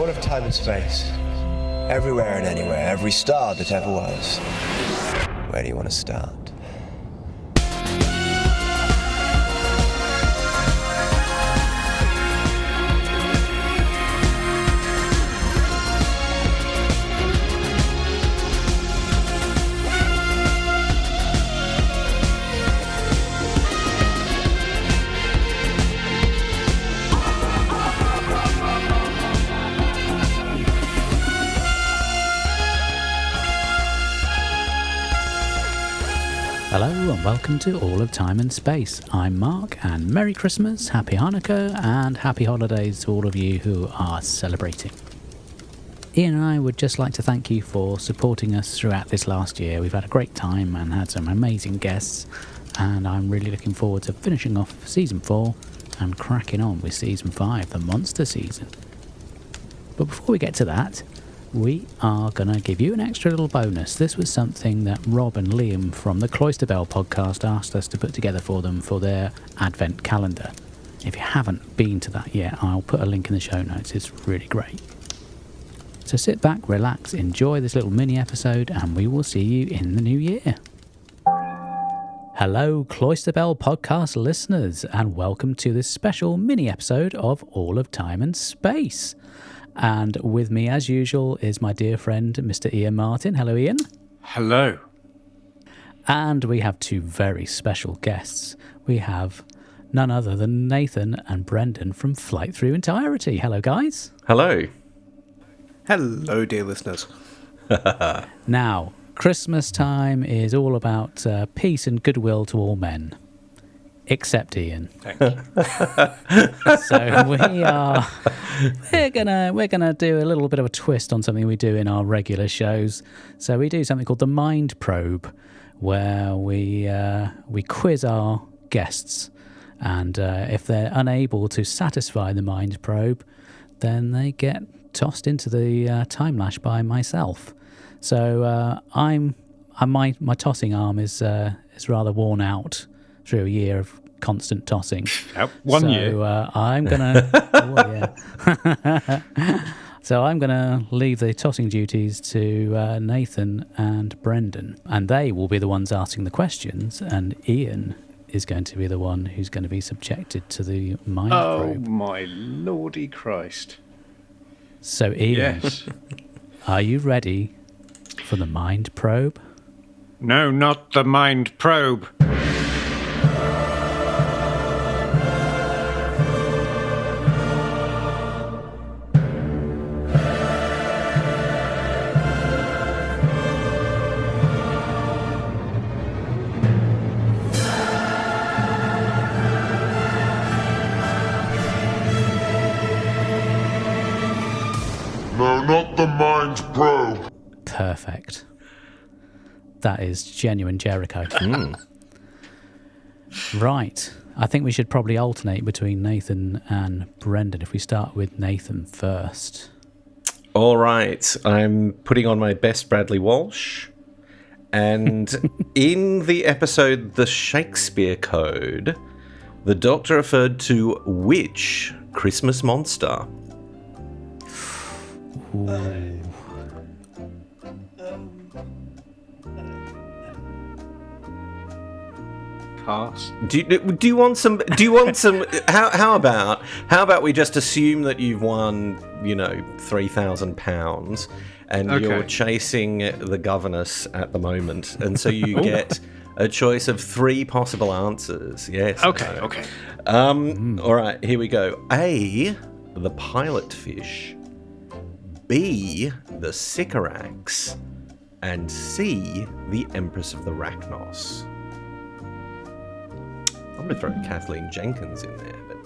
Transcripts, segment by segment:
all of time and space. Everywhere and anywhere, every star that ever was. Where do you want to start? Hello and welcome to All of Time and Space. I'm Mark, and Merry Christmas, Happy Hanukkah, and Happy Holidays to all of you who are celebrating. Ian and I would just like to thank you for supporting us throughout this last year. We've had a great time and had some amazing guests, and I'm really looking forward to finishing off Season 4 and cracking on with Season 5, the Monster Season. But before we get to that, we are going to give you an extra little bonus. This was something that Rob and Liam from the Cloister Bell podcast asked us to put together for them for their Advent calendar. If you haven't been to that yet, I'll put a link in the show notes. It's really great. So sit back, relax, enjoy this little mini episode, and we will see you in the new year. Hello, Cloister Bell podcast listeners, and welcome to this special mini episode of All of Time and Space. And with me, as usual, is my dear friend, Mr. Iain Martin. Hello, Iain. Hello. And we have two very special guests. We have none other than Nathan and Brendan from Flight Through Entirety. Hello, guys. Hello. Hello, dear listeners. Now, Christmas time is all about peace and goodwill to all men. Except Iain. Thank you. So we're gonna do a little bit of a twist on something we do in our regular shows. So we do something called the Mind Probe, where we quiz our guests, and if they're unable to satisfy the Mind Probe, then they get tossed into the Timelash by myself. So my tossing arm is rather worn out through a year of constant tossing. One year. So I'm gonna. So I'm gonna leave the tossing duties to Nathan and Brendan, and they will be the ones asking the questions, and Iain is going to be the one who's going to be subjected to the mind probe. Oh my lordy Christ! So Iain, Yes. Are you ready for the mind probe? No, not the mind probe. No, not the mind probe. Perfect. That is genuine Jericho. Right. I think we should probably alternate between Nathan and Brendan if we start with Nathan first. All right. I'm putting on my best Bradley Walsh. And in the episode The Shakespeare Code, the Doctor referred to which Christmas monster? Ooh. Pass. Do you want some? How about we just assume that you've won, £3,000, and Okay. you're chasing the governess at the moment, and so you get a choice of three possible answers. Yes. Okay. Okay. All right. Here we go. A, the pilot fish. B, the Sycorax. And C, the Empress of the Rachnos. I'm going to throw Kathleen Jenkins in there, but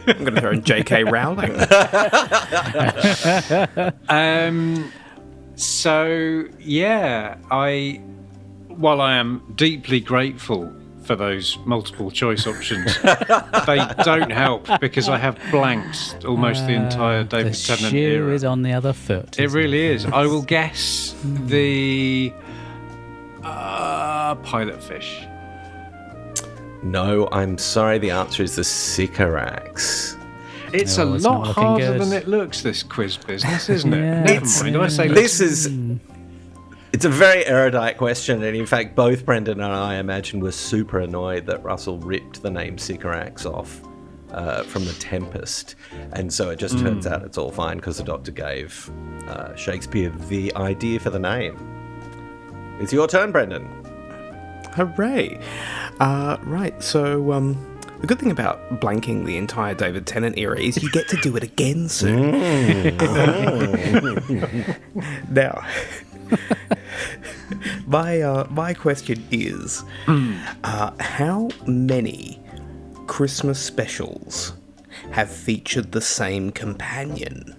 I'm going to throw in J.K. Rowling. So yeah, while I am deeply grateful for those multiple choice options, they don't help because I have blanked almost the entire David The Tennant shoe era. is on the other foot. It isn't really is. I will guess the pilot fish. no, I'm sorry, the answer is the Sycorax. It's No, a it's not lot looking harder good. than it looks, this quiz business, isn't it? Yeah. Never mind. I say It's a very erudite question, and in fact, both Brendan and I imagine were super annoyed that Russell ripped the name Sycorax off from The Tempest, and so it just turns out it's all fine because the Doctor gave Shakespeare the idea for the name. It's your turn, Brendan. Hooray! Right, so the good thing about blanking the entire David Tennant era is you get to do it again soon. Now, my question is, how many Christmas specials have featured the same companion?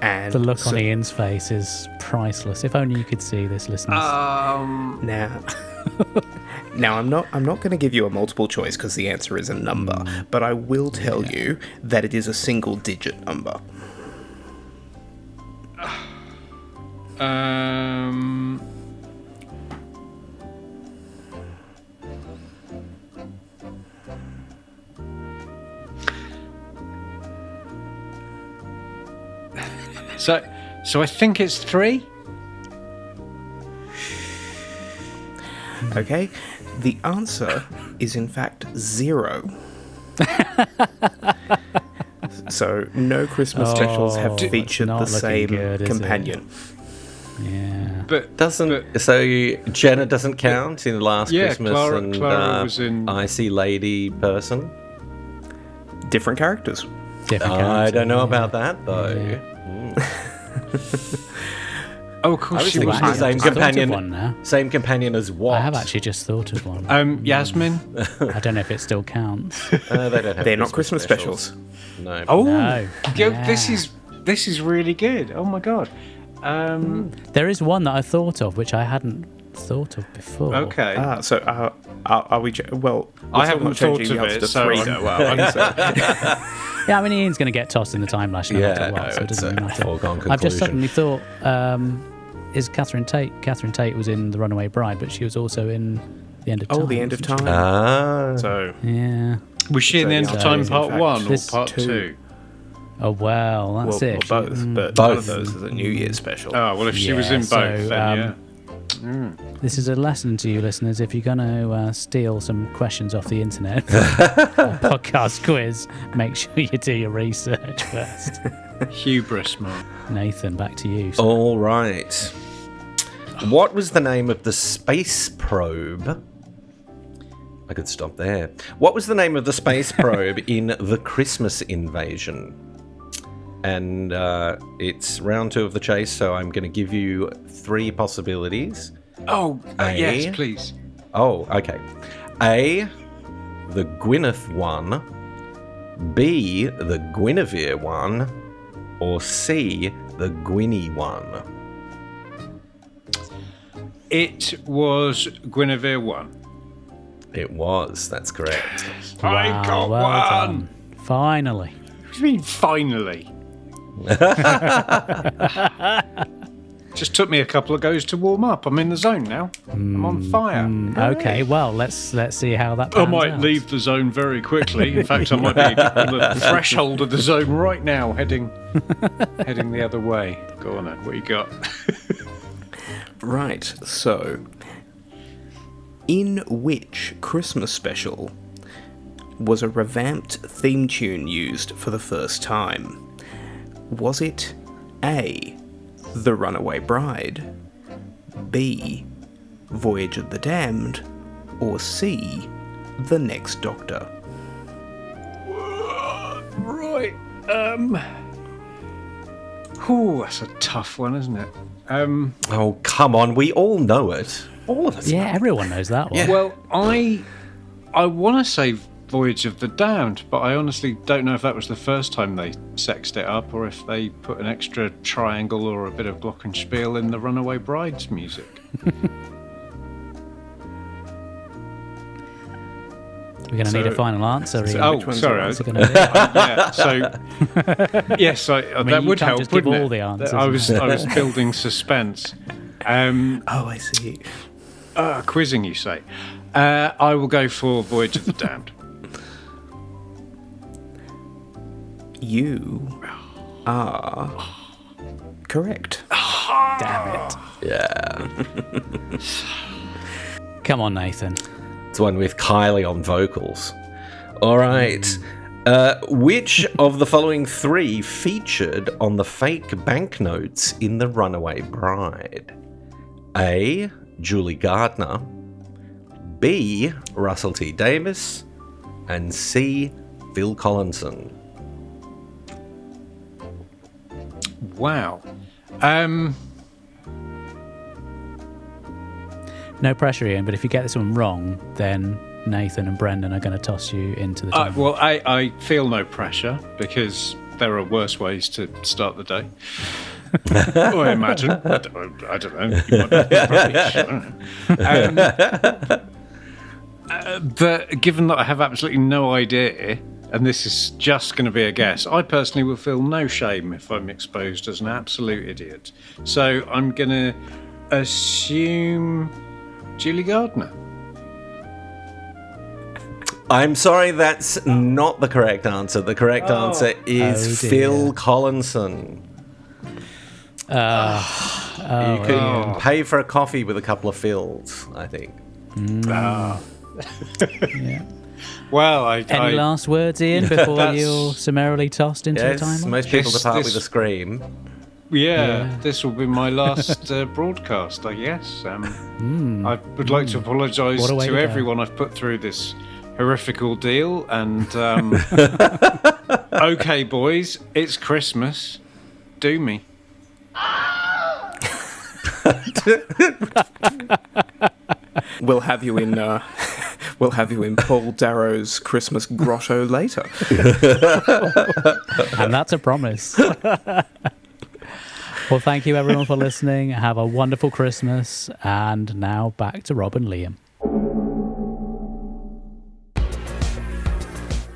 And The look so- on Ian's face is priceless. If only you could see this, listeners. Now, I'm not going to give you a multiple choice because the answer is a number, but I will tell you that it is a single-digit number. So I think it's 3. Okay, the answer is in fact 0. So no Christmas specials have it's featured not the looking same good, is it? companion. Yeah. But So Jenna doesn't count in Last Yeah, Christmas, Clara- and Clara was in- Icy Lady person. Different characters. Different I character, don't know yeah. about that though. Yeah. of course she thinking was. the I've same just thought of companion. one now. Same companion as what? I have actually just thought of one. Yasmin. I don't know if it still counts. They don't have They're not Christmas specials. No. Oh, No. yo, this Yeah. is really good. Oh my god. There is one that I thought of, which I hadn't thought of before. Okay. So are we? Well, I we're still haven't not changing thought the of answer it, to so 3. I'm- well, Yeah, I mean, Ian's going to get tossed in the time lash no matter Yeah, what, no, so it it's doesn't a matter. foregone I've just conclusion. suddenly thought, is Catherine Tate? Catherine Tate was in The Runaway Bride, but she was also in The End of Time. Oh, the end of wasn't time. Ah. So she? Yeah. was she in the So end the of answer time is, in part fact, 1 or this part 2. 2? Oh, well, that's well, it. both, but Both. one of those is a New Year's special. Oh well, if she was in both, so, then yeah. This is a lesson to you, listeners. If you're going to steal some questions off the internet for a podcast quiz, make sure you do your research first. Hubris, man. Nathan, back to you. All right. What was the name of the space probe? I could stop there. What was the name of the space probe in The Christmas Invasion? And it's round 2 of the chase, so I'm going to give you 3 possibilities. Oh, A. yes, please. Oh, okay. A, the Gwyneth one. B, the Guinevere one. Or C, the Gwynny one. It was Guinevere 1. It was, that's correct. I got well one. done. Finally. What do you mean, finally? Just took me a couple of goes to warm up. I'm in the zone now. I'm on fire. Okay, well, let's see how that I pans might out. leave the zone very quickly. In fact, I might be on the threshold of the zone right now, heading the other way. Go on then. What you got? Right, so in which Christmas special was a revamped theme tune used for the first time? Was it A, The Runaway Bride, B, Voyage of the Damned, or C, The Next Doctor? Right. Ooh, that's a tough one, isn't it? Oh, come on, we all know it. All of us. Yeah, everyone knows that one. Well, I want to say Voyage of the Damned, but I honestly don't know if that was the first time they sexed it up or if they put an extra triangle or a bit of glockenspiel in the Runaway Bride's music. We're going to need a final answer. Ian. Oh, which one's sorry. the What's answer? it gonna be? Yeah, so yes, that you would can't help. just give wouldn't all it? the answers, I was no. I was building suspense. Oh, I see. Quizzing, you say? I will go for Voyage of the Damned. You are correct. Damn it. Yeah. Come on, Nathan. It's one with Kylie on vocals. All right. Which of the following three featured on the fake banknotes in The Runaway Bride? A. Julie Gardner, B. Russell T. Davis, and C. Phil Collinson. Wow. No pressure, Ian, but if you get this one wrong, then Nathan and Brendan are going to toss you into the jungle. Well, I feel no pressure because there are worse ways to start the day. I imagine. I don't know. You might be rubbish. But given that I have absolutely no idea, and this is just going to be a guess, I personally will feel no shame if I'm exposed as an absolute idiot. So I'm going to assume Julie Gardner. I'm sorry, that's not the correct answer. The correct answer is Phil Collinson. You can pay for a coffee with a couple of Phils, I think. Yeah. Well, Any last words, Ian, before you're summarily tossed into the Yes, timeline? most people depart with a scream. Yeah, this will be my last broadcast, I guess. I would like to apologise What a way to to go. everyone I've put through this horrific ordeal. And okay, boys, it's Christmas. Do me. We'll have you in. We'll have you in Paul Darrow's Christmas grotto later. And that's a promise. Well, thank you everyone for listening. Have a wonderful Christmas. And now back to Rob and Liam.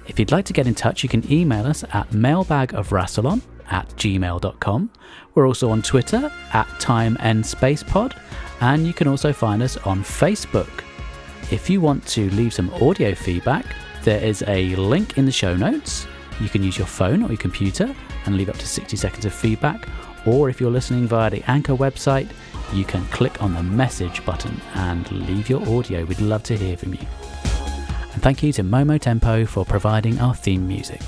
If you'd like to get in touch, you can email us at mailbagofrassilon@gmail.com. We're also on Twitter @TimeEndSpacePod, and you can also find us on Facebook. If you want to leave some audio feedback, there is a link in the show notes. You can use your phone or your computer and leave up to 60 seconds of feedback, or if you're listening via the Anchor website, you can click on the message button and leave your audio. We'd love to hear from you. And thank you to Momo Tempo for providing our theme music.